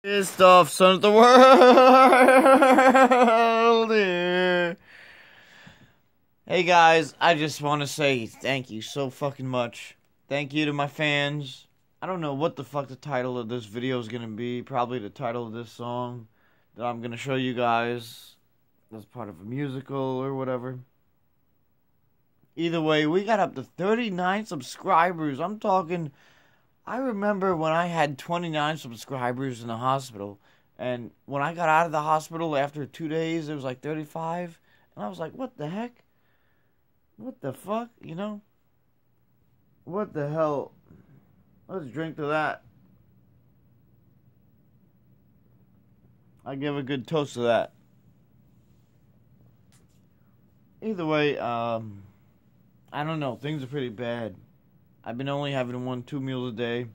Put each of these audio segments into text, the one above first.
Stuff, son of the world. Yeah. Hey guys, I just want to say thank you so fucking much. Thank you to my fans. I don't know what the fuck the title of this video is gonna be. Probably the title of this song that I'm gonna show you guys as part of a musical or whatever. Either way, we got up to 39 subscribers. I remember when I had 29 subscribers in the hospital, and when I got out of the hospital after 2 days, it was like 35, and I was like, what the heck? What the fuck, you know? What the hell? Let's drink to that. I give a good toast to that. Either way, I don't know, things are pretty bad. I've been only having 1-2 meals a day.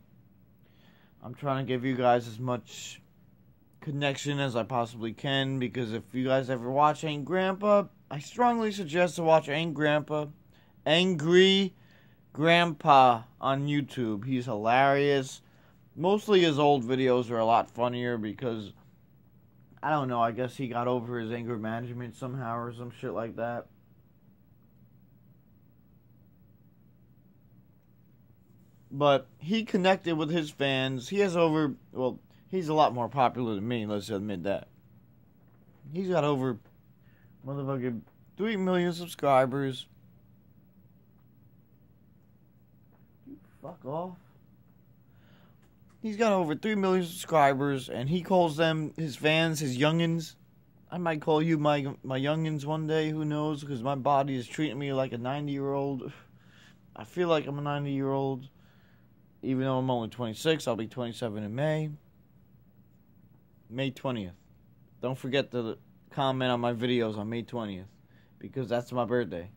I'm trying to give you guys as much connection as I possibly can, because if you guys ever watch Ain't Grandpa, I strongly suggest to watch Angry Grandpa on YouTube. He's hilarious. Mostly his old videos are a lot funnier because, I don't know, I guess he got over his anger management somehow or some shit like that. But he connected with his fans. He has over, well, he's a lot more popular than me, let's admit that. He's got over motherfucking 3 million subscribers. Fuck off. He's got over 3 million subscribers, and he calls them, his fans, his youngins. I might call you my youngins one day, who knows, because my body is treating me like a 90-year-old. I feel like I'm a 90-year-old. Even though I'm only 26, I'll be 27 in May. May 20th. Don't forget to comment on my videos on May 20th, because that's my birthday.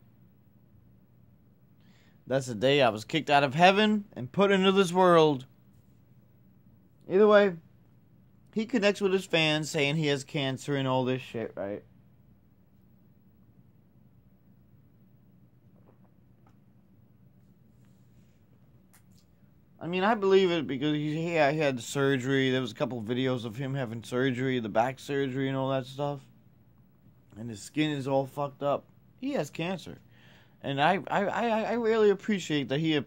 That's the day I was kicked out of heaven and put into this world. Either way, he connects with his fans saying he has cancer and all this shit, right? I mean, I believe it because he had surgery. There was a couple of videos of him having surgery, the back surgery and all that stuff. And his skin is all fucked up. He has cancer. And I really appreciate that he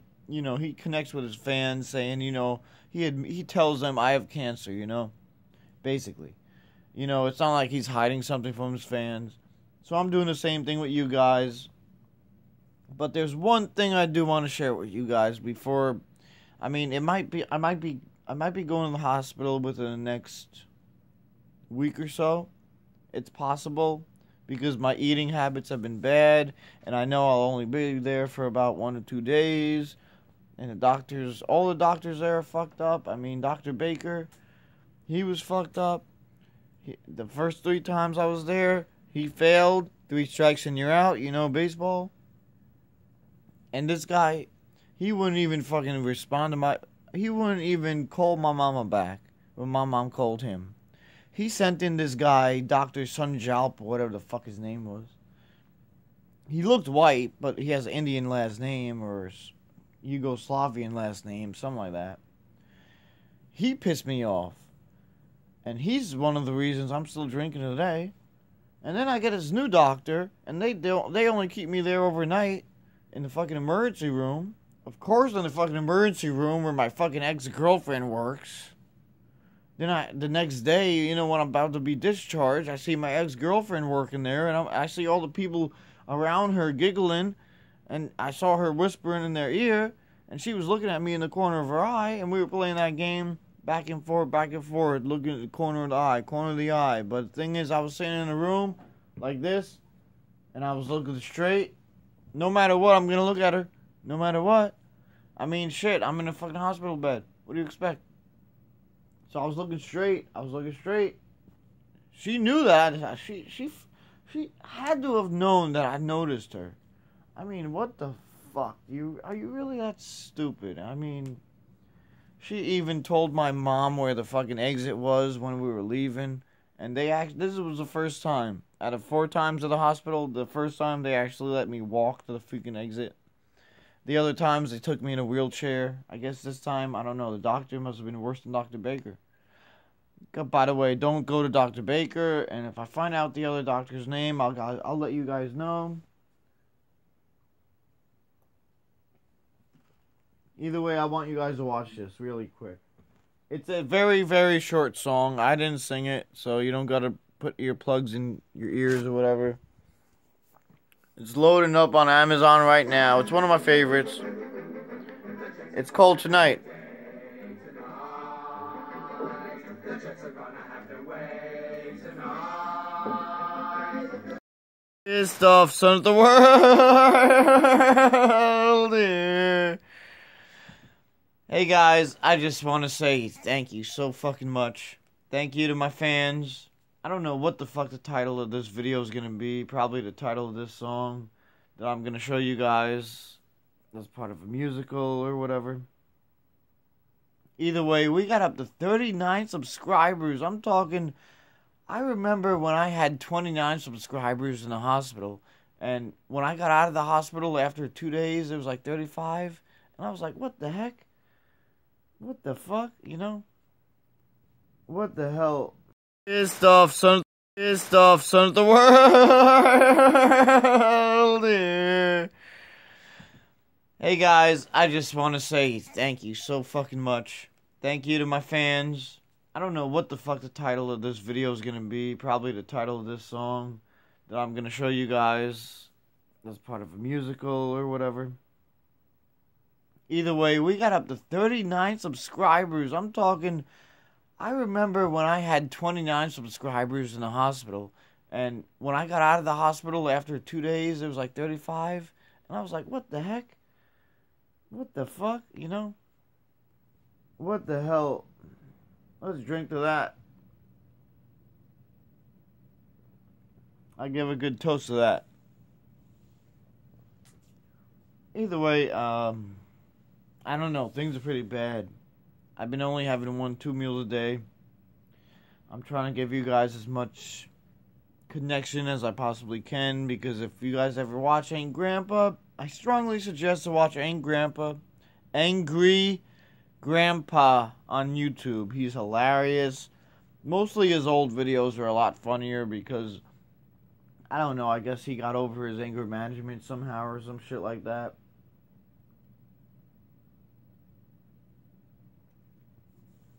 connects with his fans saying, he tells them I have cancer, basically. It's not like he's hiding something from his fans. So I'm doing the same thing with you guys. But there's one thing I do want to share with you guys before. I mean, I might be going to the hospital within the next week or so. It's possible because my eating habits have been bad, and I know I'll only be there for about 1 or 2 days. And all the doctors there are fucked up. I mean, Dr. Baker, he was fucked up. The first 3 times I was there, he failed. 3 strikes and you're out. Baseball. And this guy, he wouldn't even fucking respond to he wouldn't even call my mama back when my mom called him. He sent in this guy, Dr. Sunjalp, whatever the fuck his name was. He looked white, but he has an Indian last name or Yugoslavian last name, something like that. He pissed me off. And he's one of the reasons I'm still drinking today. And then I get his new doctor, and they only keep me there overnight in the fucking emergency room. Of course, in the fucking emergency room where my fucking ex-girlfriend works. Then the next day, when I'm about to be discharged, I see my ex-girlfriend working there, and I see all the people around her giggling, and I saw her whispering in their ear, and she was looking at me in the corner of her eye, and we were playing that game back and forth, looking at the corner of the eye. But the thing is, I was sitting in a room like this, and I was looking straight. No matter what, I'm gonna look at her. No matter what. I mean, shit, I'm in a fucking hospital bed. What do you expect? So I was looking straight. She knew that. She had to have known that I noticed her. I mean, what the fuck? Are you really that stupid? I mean, she even told my mom where the fucking exit was when we were leaving. And this was the first time. Out of 4 times at the hospital, the first time they actually let me walk to the freaking exit. The other times they took me in a wheelchair. I guess this time, I don't know, the doctor must have been worse than Dr. Baker. By the way, don't go to Dr. Baker, and if I find out the other doctor's name, I'll let you guys know. Either way, I want you guys to watch this really quick. It's a very, very short song. I didn't sing it, so you don't gotta put earplugs in your ears or whatever. It's loading up on Amazon right now. It's one of my favorites. It's called Tonight. This stuff, son of the world. Yeah. Hey guys, I just want to say thank you so fucking much. Thank you to my fans. I don't know what the fuck the title of this video is gonna be. Probably the title of this song that I'm gonna show you guys as part of a musical or whatever. Either way, we got up to 39 subscribers. I'm talking, I remember when I had 29 subscribers in the hospital. And when I got out of the hospital after 2 days, it was like 35. And I was like, what the heck? What the fuck, you know? What the hell? This stuff, son of the world. Yeah. Hey guys, I just want to say thank you so fucking much. Thank you to my fans. I don't know what the fuck the title of this video is gonna be. Probably the title of this song that I'm gonna show you guys as part of a musical or whatever. Either way, we got up to 39 subscribers. I'm talking, I remember when I had 29 subscribers in the hospital. And when I got out of the hospital after 2 days, it was like 35. And I was like, what the heck? What the fuck, you know? What the hell? Let's drink to that. I give a good toast to that. Either way, I don't know. Things are pretty bad. I've been only having 1-2 meals a day. I'm trying to give you guys as much connection as I possibly can, because if you guys ever watch Ain't Grandpa, I strongly suggest to watch Angry Grandpa on YouTube. He's hilarious. Mostly his old videos are a lot funnier because, I don't know, I guess he got over his anger management somehow or some shit like that.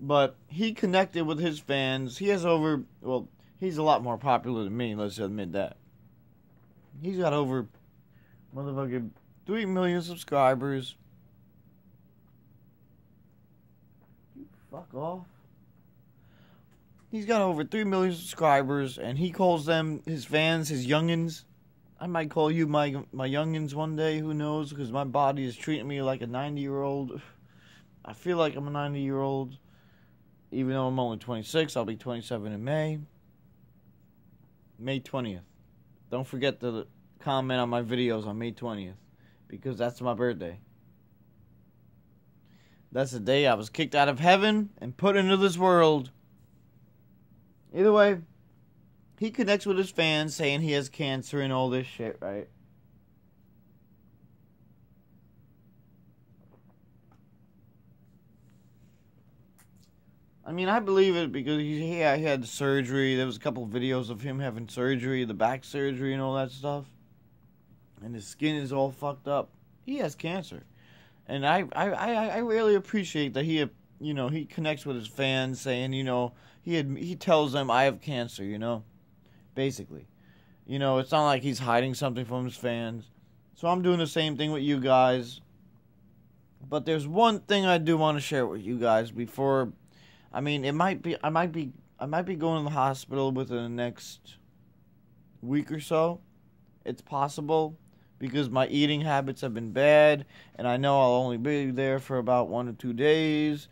But he connected with his fans. He has over, well, he's a lot more popular than me, let's admit that. He's got over motherfucking 3 million subscribers. You fuck off. He's got over 3 million subscribers, and he calls them, his fans, his youngins. I might call you my youngins one day, who knows, because my body is treating me like a 90-year-old. I feel like I'm a 90-year-old. Even though I'm only 26, I'll be 27 in May. May 20th. Don't forget to comment on my videos on May 20th. Because that's my birthday. That's the day I was kicked out of heaven and put into this world. Either way, he connects with his fans saying he has cancer and all this shit, right? I mean, I believe it because he had surgery. There was a couple of videos of him having surgery, the back surgery and all that stuff. And his skin is all fucked up. He has cancer. And I really appreciate that he, you know, he connects with his fans saying, you know, he tells them I have cancer, you know, basically. You know, it's not like he's hiding something from his fans. So I'm doing the same thing with you guys. But there's one thing I do want to share with you guys before. I mean, I might be going to the hospital within the next week or so. It's possible because my eating habits have been bad, and I know I'll only be there for about 1 or 2 days.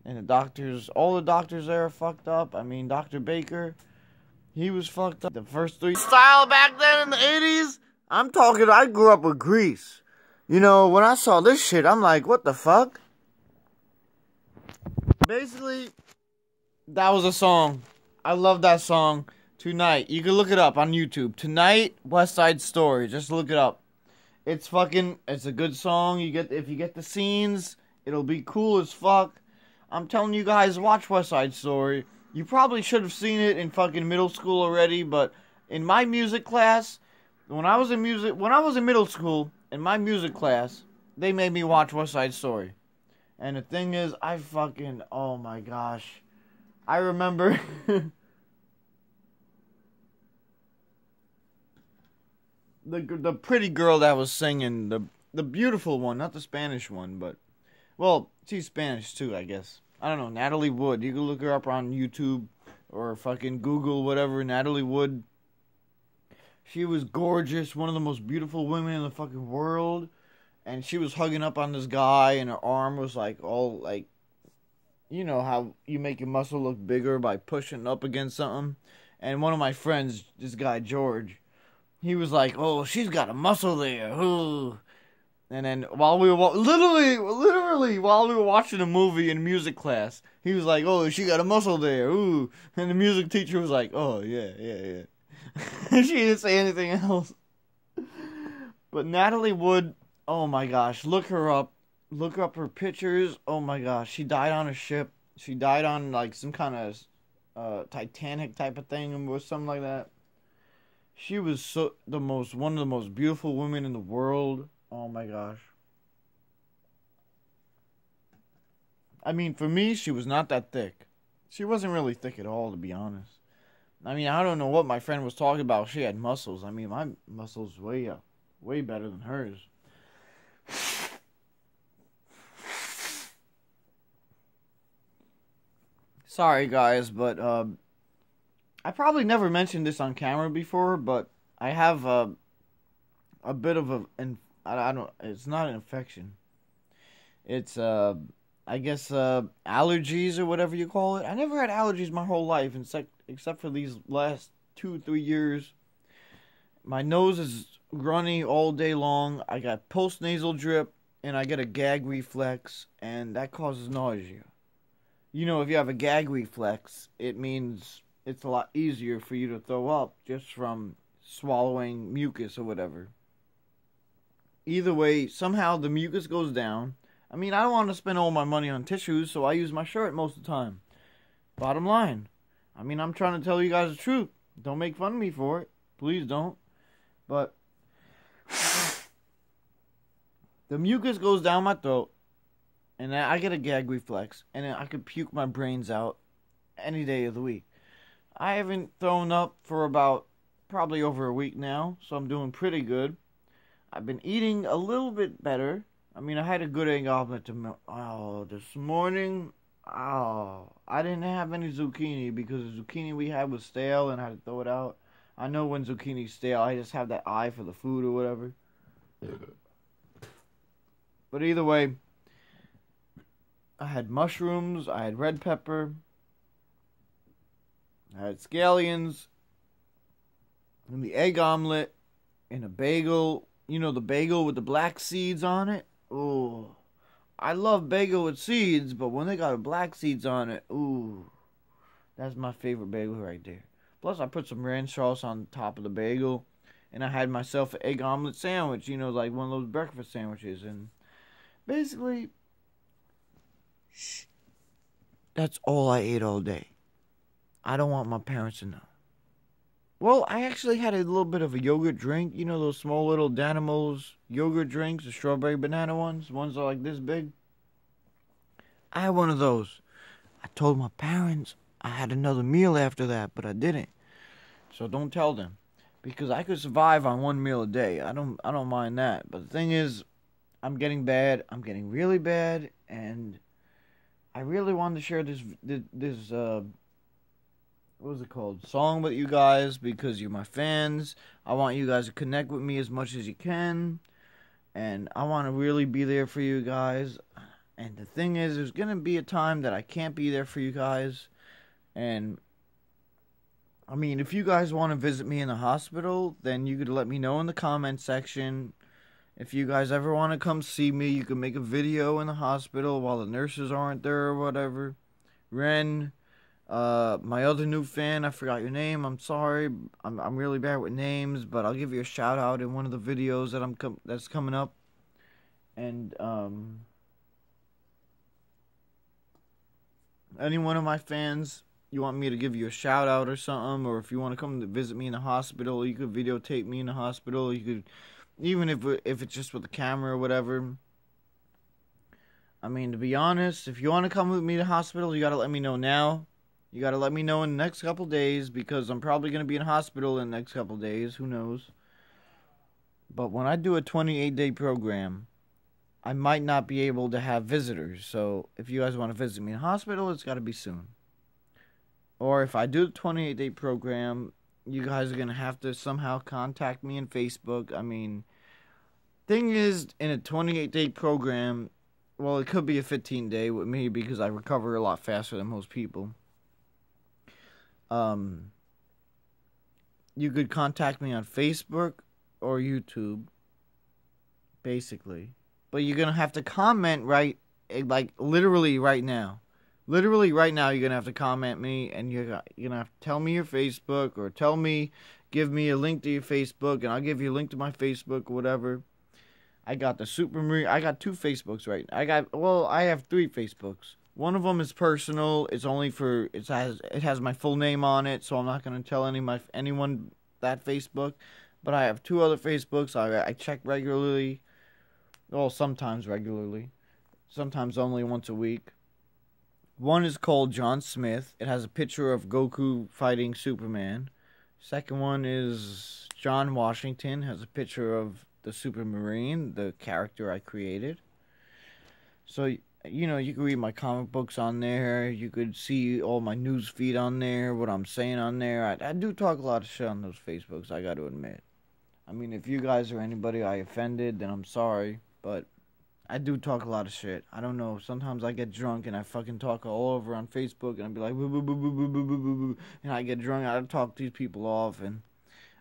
And all the doctors there are fucked up. I mean, Dr. Baker, he was fucked up. The first 3 style back then in the 80s. I'm talking, I grew up with Grease. You know, when I saw this shit, I'm like, what the fuck? Basically, that was a song. I love that song. Tonight. You can look it up on YouTube. Tonight, West Side Story. Just look it up. It's a good song. If you get the scenes, it'll be cool as fuck. I'm telling you guys, watch West Side Story. You probably should have seen it in fucking middle school already, but in my music class, when I was in middle school, in my music class, they made me watch West Side Story. And the thing is, oh my gosh. I remember the pretty girl that was singing, the beautiful one, not the Spanish one, but, well, she's Spanish too, I guess. I don't know, Natalie Wood. You can look her up on YouTube or fucking Google, whatever, Natalie Wood. She was gorgeous, one of the most beautiful women in the fucking world. And she was hugging up on this guy, and her arm was like all like, you know how you make your muscle look bigger by pushing up against something. And one of my friends, this guy George, he was like, "Oh, she's got a muscle there." Ooh. And then while we were literally while we were watching a movie in music class, he was like, "Oh, she got a muscle there." Ooh. And the music teacher was like, "Oh, yeah, yeah, yeah." She didn't say anything else. But Natalie Wood, oh my gosh, look her up. Look up her pictures. Oh my gosh, she died on a ship. She died on like some kind of Titanic type of thing or something like that. She was one of the most beautiful women in the world. Oh my gosh. I mean, for me, she was not that thick. She wasn't really thick at all, to be honest. I mean, I don't know what my friend was talking about. She had muscles. I mean, my muscles way better than hers. Sorry, guys, but I probably never mentioned this on camera before, but I have a bit of I don't. It's not an infection. It's I guess allergies or whatever you call it. I never had allergies my whole life, except for these last 2-3 years. My nose is runny all day long. I got postnasal drip, and I get a gag reflex, and that causes nausea. You know, if you have a gag reflex, it means it's a lot easier for you to throw up just from swallowing mucus or whatever. Either way, somehow the mucus goes down. I mean, I don't want to spend all my money on tissues, so I use my shirt most of the time. Bottom line. I mean, I'm trying to tell you guys the truth. Don't make fun of me for it. Please don't. But the mucus goes down my throat, and then I get a gag reflex, and then I could puke my brains out any day of the week. I haven't thrown up for about probably over a week now, so I'm doing pretty good. I've been eating a little bit better. I mean, I had a good egg omelet this morning. I didn't have any zucchini because the zucchini we had was stale and I had to throw it out. I know when zucchini's stale, I just have that eye for the food or whatever. But either way, I had mushrooms, I had red pepper, I had scallions, and the egg omelet, and a bagel. You know, the bagel with the black seeds on it? Ooh. I love bagel with seeds, but when they got black seeds on it, ooh. That's my favorite bagel right there. Plus, I put some ranch sauce on top of the bagel, and I had myself an egg omelet sandwich, you know, like one of those breakfast sandwiches. And basically, that's all I ate all day. I don't want my parents to know. Well, I actually had a little bit of a yogurt drink. You know those small little Danimals yogurt drinks, the strawberry banana ones? Ones are like this big. I had one of those. I told my parents I had another meal after that, but I didn't. So don't tell them. Because I could survive on one meal a day. I don't mind that. But the thing is, I'm getting bad. I'm getting really bad. And I really wanted to share this what was it called? Song with you guys because you're my fans. I want you guys to connect with me as much as you can. And I want to really be there for you guys. And the thing is, there's going to be a time that I can't be there for you guys. And, I mean, if you guys want to visit me in the hospital, then you could let me know in the comment section. If you guys ever want to come see me, you can make a video in the hospital while the nurses aren't there or whatever. Ren, my other new fan, I forgot your name. I'm sorry. I'm really bad with names, but I'll give you a shout out in one of the videos that that's coming up. And any one of my fans, you want me to give you a shout out or something, or if you want to come to visit me in the hospital, you could videotape me in the hospital. You could, even if it's just with the camera or whatever. I mean, to be honest, if you want to come with me to the hospital, you gotta let me know now. You gotta let me know in the next couple days, because I'm probably gonna be in hospital in the next couple days. Who knows? But when I do a 28-day program, I might not be able to have visitors. So if you guys want to visit me in hospital, it's got to be soon. Or if I do the 28-day program, you guys are going to have to somehow contact me on Facebook. I mean, thing is, in a 28-day program, well, it could be a 15-day with me because I recover a lot faster than most people. You could contact me on Facebook or YouTube, basically. But you're going to have to comment like literally right now. Literally right now, you're going to have to comment me, and you're going to have to tell me your Facebook, or give me a link to your Facebook, and I'll give you a link to my Facebook or whatever. I got the Super Marine. I got 2 Facebooks right now. I have 3 Facebooks. One of them is personal. It's only for, it has my full name on it, so I'm not going to tell anyone that Facebook. But I have 2 other Facebooks. I check regularly. Well, sometimes regularly. Sometimes only once a week. One is called John Smith. It has a picture of Goku fighting Superman. Second one is John Washington. Has a picture of the Super Marine, the character I created. So, you know, you can read my comic books on there. You could see all my news feed on there, what I'm saying on there. I do talk a lot of shit on those Facebooks, I got to admit. I mean, if you guys or anybody I offended, then I'm sorry. But I do talk a lot of shit. I don't know. Sometimes I get drunk and I fucking talk all over on Facebook, and I'd be like, boo, boo, boo, boo, boo, boo, boo, boo, boo. And I get drunk. I talk these people off, and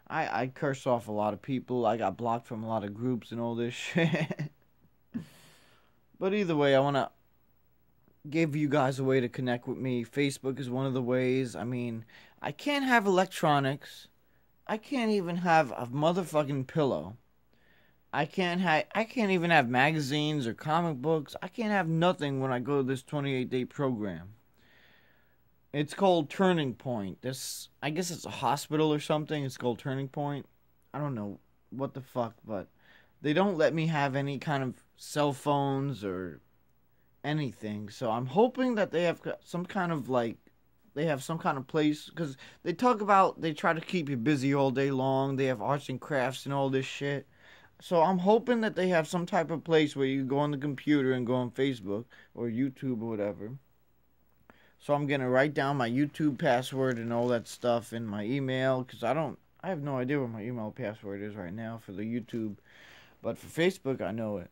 I curse off a lot of people. I got blocked from a lot of groups and all this shit. But either way, I want to give you guys a way to connect with me. Facebook is one of the ways. I mean, I can't have electronics. I can't even have a motherfucking pillow. I can't even have magazines or comic books. I can't have nothing when I go to this 28-day program. It's called Turning Point. I guess it's a hospital or something. It's called Turning Point. I don't know what the fuck, but they don't let me have any kind of cell phones or anything. So I'm hoping that they have some kind of place, because they try to keep you busy all day long. They have arts and crafts and all this shit. So I'm hoping that they have some type of place where you go on the computer and go on Facebook or YouTube or whatever. So I'm going to write down my YouTube password and all that stuff in my email, because I have no idea what my email password is right now for the YouTube. But for Facebook, I know it.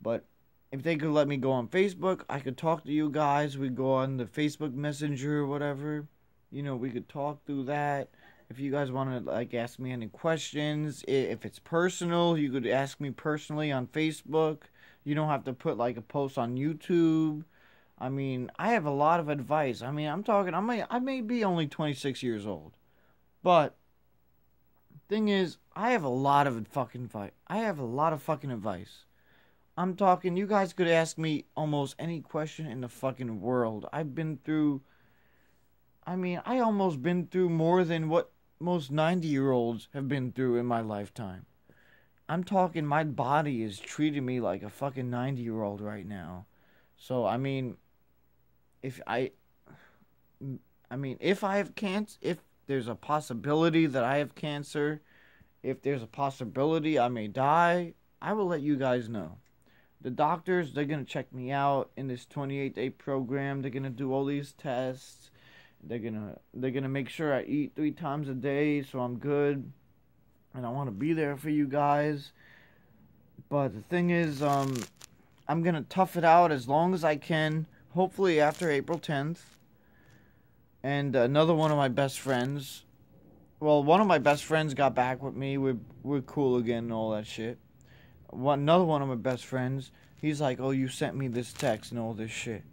But if they could let me go on Facebook, I could talk to you guys. We go on the Facebook Messenger or whatever. You know, we could talk through that. If you guys want to, ask me any questions, if it's personal, you could ask me personally on Facebook. You don't have to put, a post on YouTube. I mean, I have a lot of advice. I mean, I may be only 26 years old. But, thing is, I have a lot of fucking advice. I'm talking, you guys could ask me almost any question in the fucking world. I almost been through more than what most 90-year-olds have been through in my lifetime. I'm talking, my body is treating me like a fucking 90-year-old right now. So, if I have cancer, if there's a possibility that I have cancer, if there's a possibility I may die, I will let you guys know. The doctors, they're going to check me out in this 28-day program. They're going to do all these tests. They're gonna make sure I eat 3 times a day, so I'm good. And I want to be there for you guys. But the thing is, I'm gonna tough it out as long as I can. Hopefully after April 10th. And another one of my best friends. Well, one of my best friends got back with me. We're cool again and all that shit. Another one of my best friends, he's like, oh, you sent me this text and all this shit.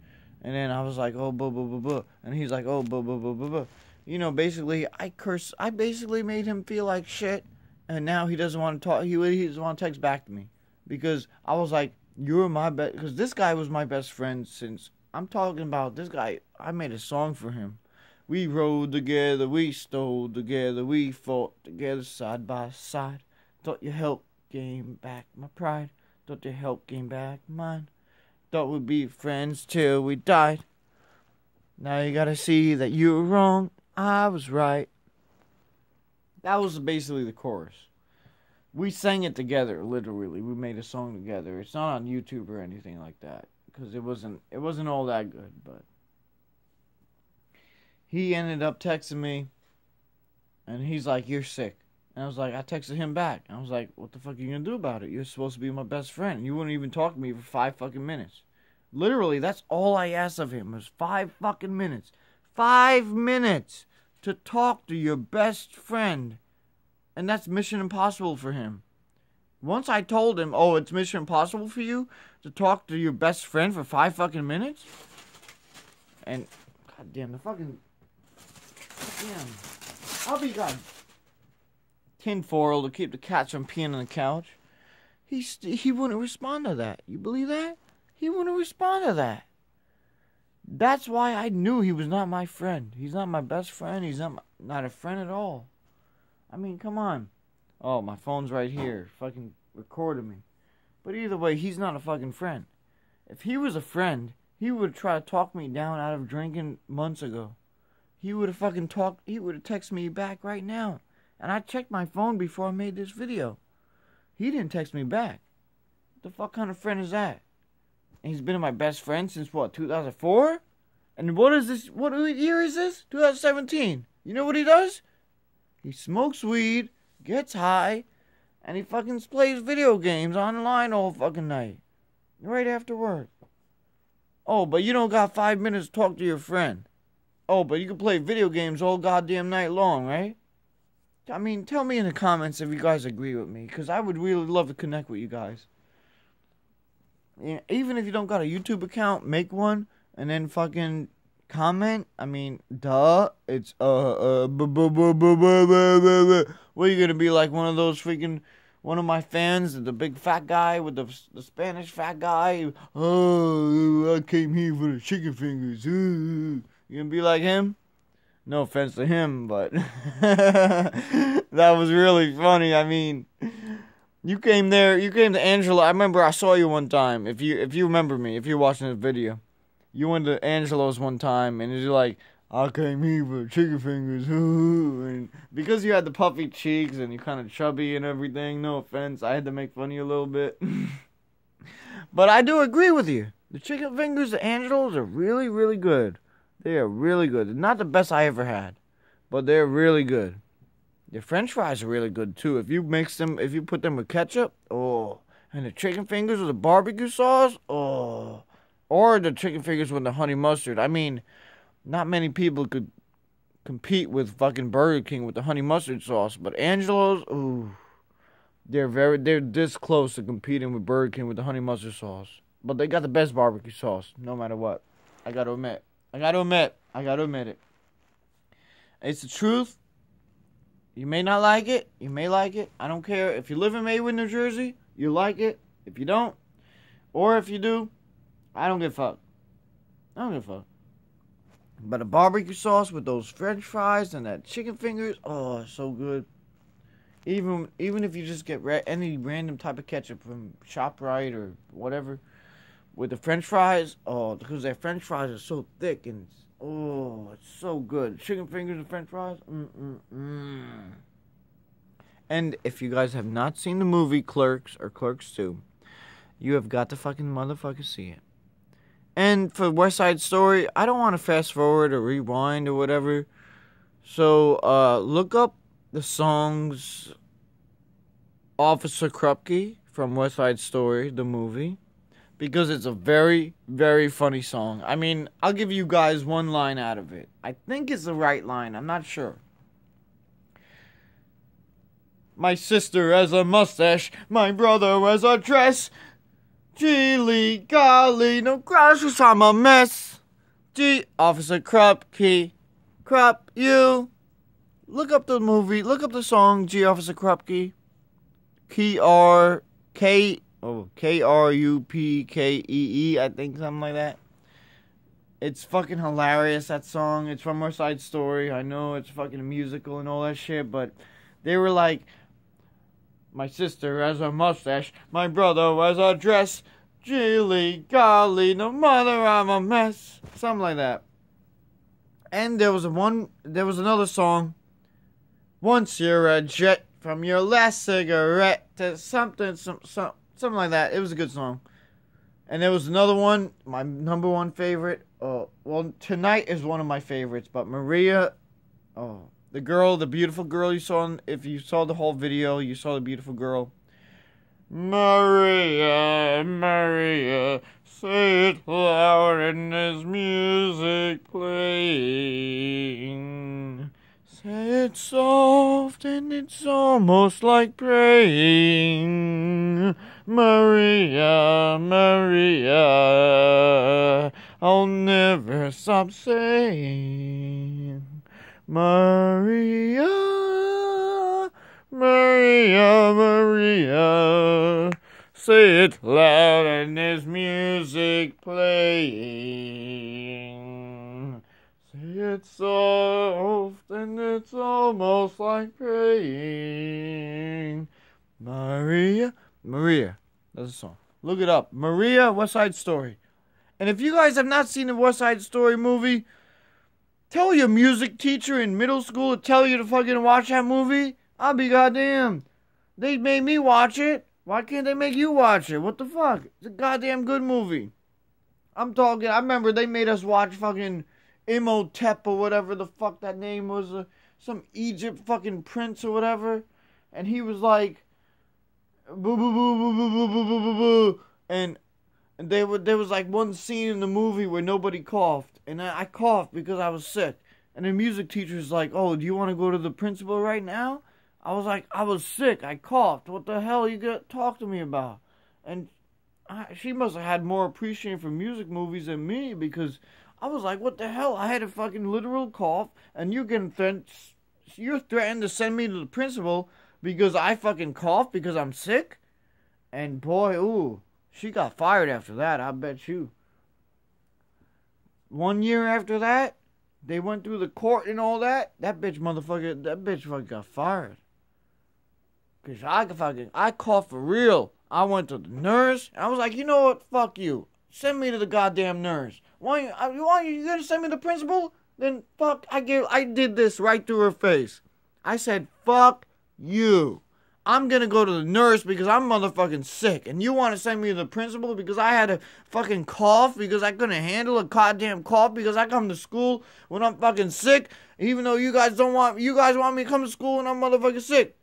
And then I was like, oh, blah, blah, blah, blah. And he's like, oh, blah, blah, blah, blah, blah. You know, basically, I basically made him feel like shit. And now he doesn't want to talk. He doesn't want to text back to me. Because I was like, you're my best. Because this guy was my best friend since, I'm talking about this guy. I made a song for him We rode together, we stole together, we fought together side by side. Thought your help gain back my pride. Thought your help gain back mine. Thought we'd be friends till we died. Now you gotta see that you were wrong, I was right. That was basically the chorus. We sang it together, literally. We made a song together. It's not on YouTube or anything like that, because it wasn't all that good. But he ended up texting me, and he's like, "You're sick." And I was like, I texted him back. I was like, "What the fuck are you gonna do about it? You're supposed to be my best friend. You wouldn't even talk to me for 5 fucking minutes." Literally, that's all I asked of him was 5 fucking minutes. 5 minutes to talk to your best friend. And that's mission impossible for him. Once I told him, oh, it's mission impossible for you to talk to your best friend for 5 fucking minutes? And, goddamn, the fucking... Goddamn. I'll be god. Tinfoil to keep the cats from peeing on the couch. He wouldn't respond to that. You believe that? He wouldn't respond to that. That's why I knew he was not my friend. He's not my best friend. He's not a friend at all. I mean, come on. Oh, my phone's right here. Fucking recording me. But either way, he's not a fucking friend. If he was a friend, he would have tried to talk me down out of drinking months ago. He would have texted me back right now. And I checked my phone before I made this video. He didn't text me back. What the fuck kind of friend is that? And he's been my best friend since what, 2004? And what is this? What year is this? 2017. You know what he does? He smokes weed, gets high, and he fucking plays video games online all fucking night. Right after work. Oh, but you don't got 5 minutes to talk to your friend. Oh, but you can play video games all goddamn night long, right? I mean, tell me in the comments if you guys agree with me, because I would really love to connect with you guys. Even if you don't got a YouTube account, make one, and then fucking... comment. I mean, duh. It's what are you gonna be like, one of those freaking, one of my fans, the big fat guy with the Spanish fat guy? Oh, I came here for the chicken fingers. You gonna be like him? No offense to him, but that was really funny. I mean, you came to Angela. I remember I saw you one time. If you remember me, if you're watching this video. You went to Angelo's one time, and you're like, I came here for chicken fingers. And because you had the puffy cheeks, and you're kind of chubby and everything, no offense, I had to make fun of you a little bit. But I do agree with you. The chicken fingers at Angelo's are really, really good. They are really good. They're not the best I ever had, but they're really good. Their French fries are really good, too. If you put them with ketchup, oh. And the chicken fingers with the barbecue sauce, oh. Or the chicken fingers with the honey mustard. I mean, not many people could compete with fucking Burger King with the honey mustard sauce. But Angelo's, ooh, they're this close to competing with Burger King with the honey mustard sauce. But they got the best barbecue sauce, no matter what. I gotta admit it. It's the truth. You may not like it. You may like it. I don't care. If you live in Maywood, New Jersey, you like it. If you don't, or if you do, I don't give a fuck. I don't give a fuck. But a barbecue sauce with those French fries and that chicken fingers, oh, it's so good. Even if you just get any random type of ketchup from ShopRite or whatever, with the French fries, oh, because their French fries are so thick and it's so good. Chicken fingers and French fries, And if you guys have not seen the movie Clerks or Clerks 2, you have got to fucking motherfucker see it. And for West Side Story, I don't want to fast forward or rewind or whatever. So, look up the songs Officer Krupke from West Side Story, the movie. Because it's a very, very funny song. I mean, I'll give you guys one line out of it. I think it's the right line. I'm not sure. My sister has a mustache. My brother has a dress. Gee, golly, no groceries, I'm a mess. Gee, Officer Krupke, Krupp, you. Look up the movie, look up the song, Gee, Officer Krupke. Krupkee, I think, something like that. It's fucking hilarious, that song. It's from West Side Story. I know it's fucking a musical and all that shit, but they were like, my sister has a mustache, my brother has a dress, Jilly golly, no mother, I'm a mess. Something like that. And there was another song. Once you're a jet from your last cigarette to something like that. It was a good song. And there was another one, my number one favorite. Well, Tonight is one of my favorites, but Maria, the beautiful girl you saw, if you saw the whole video, you saw the beautiful girl. Maria, Maria, say it loud and there's music playing. Say it soft and it's almost like praying. Maria, Maria, I'll never stop saying. Maria, Maria, Maria, say it loud and there's music playing. Say it soft and it's almost like praying. Maria, Maria, that's a song. Look it up. Maria, West Side Story. And if you guys have not seen the West Side Story movie, tell your music teacher in middle school to tell you to fucking watch that movie. I'll be goddamn. They made me watch it. Why can't they make you watch it? What the fuck? It's a goddamn good movie. I remember they made us watch fucking Imhotep or whatever the fuck that name was. Some Egypt fucking prince or whatever. And he was like, boo boo boo boo boo boo boo boo boo boo. And there was like one scene in the movie where nobody coughed. And I coughed because I was sick. And the music teacher was like, oh, do you want to go to the principal right now? I was like, I was sick. I coughed. What the hell are you going to talk to me about? And she must have had more appreciation for music movies than me, because I was like, what the hell? I had a fucking literal cough, and you're threatened to send me to the principal because I fucking coughed because I'm sick? And boy, ooh, she got fired after that, I bet you. 1 year after that, they went through the court and all that. That bitch fucking got fired. Cause I coughed for real. I went to the nurse. And I was like, you know what? Fuck you. Send me to the goddamn nurse. You gonna send me to the principal? Then fuck. I did this right through her face. I said, fuck you. I'm gonna go to the nurse because I'm motherfucking sick. And you wanna send me to the principal because I had a fucking cough, because I couldn't handle a goddamn cough, because I come to school when I'm fucking sick, even though you guys want me to come to school when I'm motherfucking sick.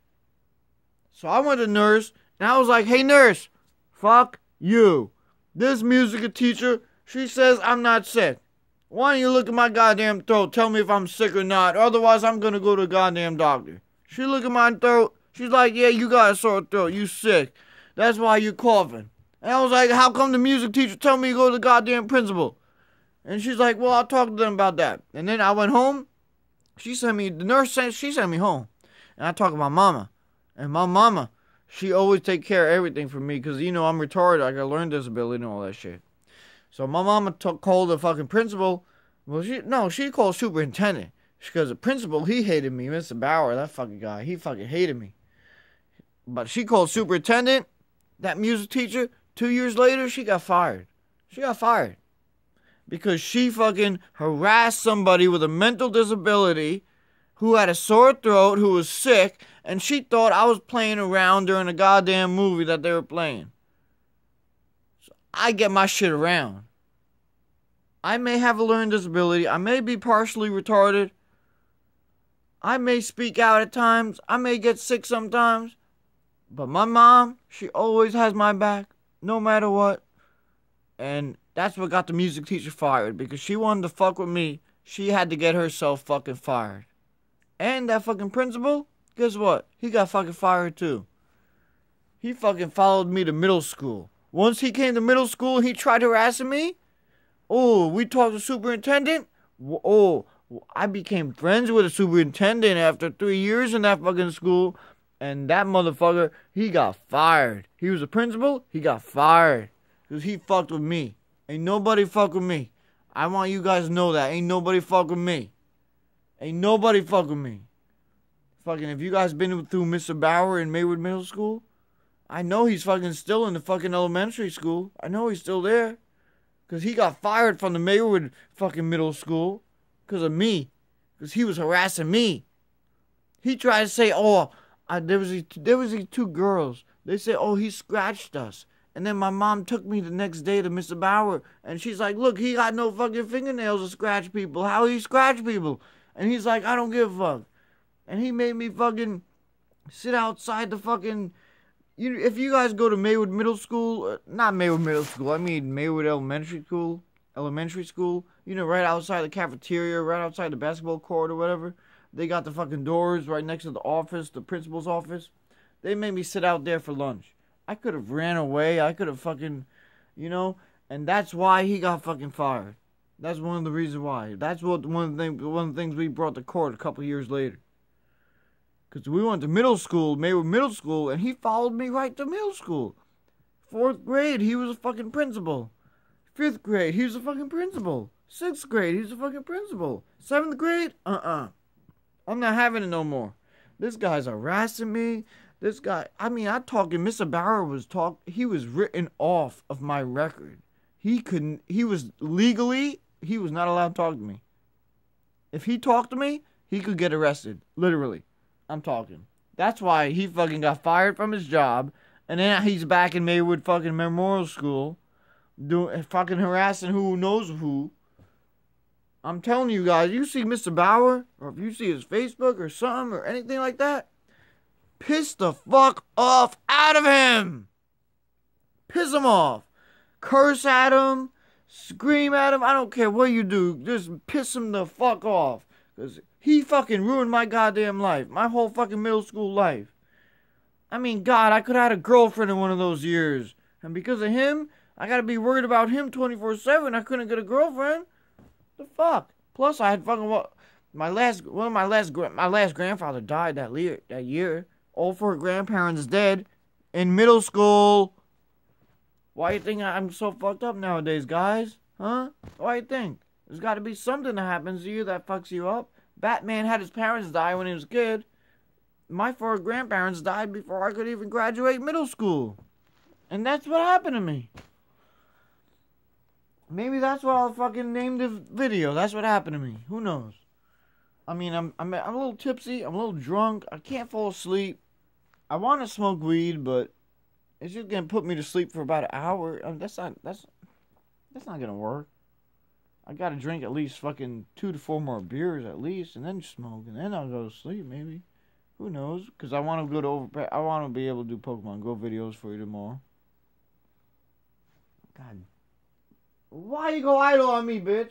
So I went to the nurse, and I was like, hey nurse, fuck you. This music teacher, she says I'm not sick. Why don't you look at my goddamn throat, tell me if I'm sick or not, otherwise I'm gonna go to the goddamn doctor. She looked at my throat, she's like, yeah, you got a sore throat, you sick. That's why you coughing. And I was like, how come the music teacher tell me to go to the goddamn principal? And she's like, well, I'll talk to them about that. And then I went home, she sent me home. And I talked to my mama. And my mama, she always take care of everything for me, because, you know, I'm retarded. I got a learning disability and all that shit. So my mama called the fucking principal. Well, she called superintendent. Because the principal, he hated me. Mr. Bauer, that fucking guy, he fucking hated me. But she called superintendent, that music teacher. 2 years later, she got fired. She got fired. Because she fucking harassed somebody with a mental disability who had a sore throat, who was sick, and she thought I was playing around during a goddamn movie that they were playing. So I get my shit around. I may have a learning disability. I may be partially retarded. I may speak out at times. I may get sick sometimes. But my mom, she always has my back, no matter what. And that's what got the music teacher fired, because she wanted to fuck with me. She had to get herself fucking fired. And that fucking principal, guess what? He got fucking fired too. He fucking followed me to middle school. Once he came to middle school, he tried harassing me. Oh, we talked to the superintendent. Oh, I became friends with the superintendent after 3 years in that fucking school. And that motherfucker, he got fired. He was a principal, he got fired. Because he fucked with me. Ain't nobody fuck with me. I want you guys to know that. Ain't nobody fuck with me. Ain't nobody fuck with me. Fucking, if you guys been through Mr. Bauer in Maywood Middle School, I know he's fucking still in the fucking elementary school. I know he's still there. Because he got fired from the Maywood fucking middle school. Because of me. Because he was harassing me. He tried to say, oh, there was these two girls. They said, oh, he scratched us. And then my mom took me the next day to Mr. Bauer. And she's like, look, he got no fucking fingernails to scratch people. How he scratch people? And he's like, I don't give a fuck. And he made me fucking sit outside the fucking... if you guys go to Maywood Middle School... not Maywood Middle School. I mean Maywood Elementary School. You know, right outside the cafeteria. Right outside the basketball court or whatever. They got the fucking doors right next to the office. The principal's office. They made me sit out there for lunch. I could have ran away. I could have fucking... And that's why he got fucking fired. That's one of the reasons why. That's one of the things we brought to court a couple years later. Because we went to Maywood Middle School, and he followed me right to middle school. 4th grade, he was a fucking principal. 5th grade, he was a fucking principal. 6th grade, he was a fucking principal. 7th grade, I'm not having it no more. This guy's harassing me. This guy, Mr. Bauer he was written off of my record. He was not allowed to talk to me. If he talked to me, he could get arrested. Literally. I'm talking. That's why he fucking got fired from his job, and then he's back in Maywood fucking Memorial School, doing fucking harassing who knows who. I'm telling you guys, you see Mr. Bauer, or if you see his Facebook or something or anything like that, piss the fuck off out of him. Piss him off. Curse at him. Scream at him. I don't care what you do. Just piss him the fuck off. Because he fucking ruined my goddamn life. My whole fucking middle school life. I mean, God, I could have had a girlfriend in one of those years. And because of him, I gotta be worried about him 24/7. I couldn't get a girlfriend. The fuck? Plus, I had fucking my last grandfather died that year. All 4 grandparents dead in middle school. Why you think I'm so fucked up nowadays, guys? Huh? Why you think? There's got to be something that happens to you that fucks you up. Batman had his parents die when he was a kid. My 4 grandparents died before I could even graduate middle school. And that's what happened to me. Maybe that's what I'll fucking name the video. That's what happened to me. Who knows? I mean, I'm a little tipsy. I'm a little drunk. I can't fall asleep. I want to smoke weed, but it's just gonna put me to sleep for about an hour. That's not gonna work. I gotta drink at least fucking 2 to 4 more beers at least, and then smoke, and then I'll go to sleep maybe. Who knows? Because I want to be able to do Pokemon Go videos for you tomorrow. God, why you go idle on me, bitch?